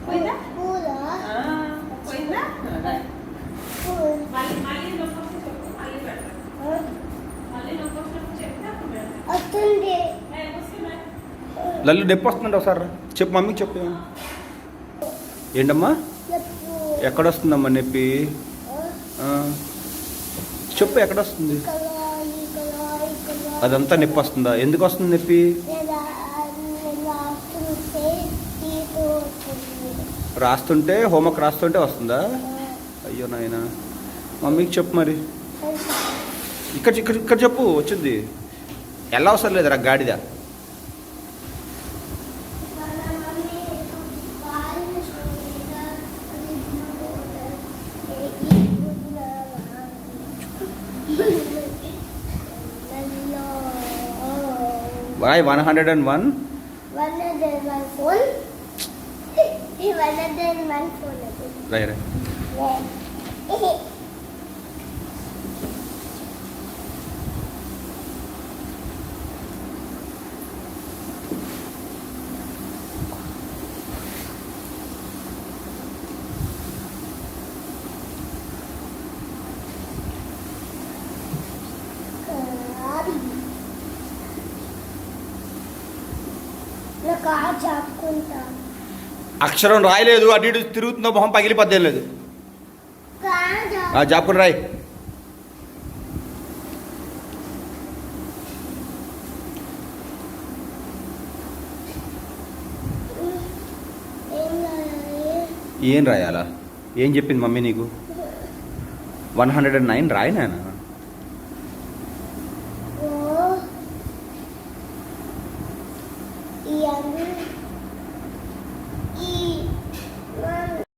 పోయిందా పూలా పోయిందా పూలు మళ్ళీ నొప్పి చెప్పు మళ్ళీ పెడతా మళ్ళీ నొప్పి చెప్తే అప్పుడు పెడతా వస్తుంది వస్తున్నాయి లల్లు నొప్పి వస్తుందండి ఒకసారి రా. చెప్పు మమ్మీకి చెప్పు ఏంటమ్మా చెప్పు ఎక్కడొస్తుందమ్మా నొప్పి ఆ. చెప్పు ఎక్కడొస్తుంది కలాయి కలాయి కలాయి అదంతా నొప్పి వస్తుందా ఎందుకు వస్తుంది నొప్పి రాస్తుంటే తీపు వస్తుంది రాస్తుంటే హోంవర్క్ రాస్తుంటే వస్తుందా అయ్యో నాయనా మమ్మీకి చెప్పు మరి ఇక్కడ ఇక్కడ ఇక్కడ చెప్పు వచ్చింది ఎలా అవసరం లేదురా గాడిద బాయ్ 101 రై రై చాపుకుంటా అక్షరం రాయలేదు అటు ఇటు తిరుగుతుందో మొహం పగిలిపోద్దేం లేదు జాపుకుని రాయ్ ఏం రాయాలా ఏం చెప్పింది మమ్మీ నీకు 109 రాయి నాన్న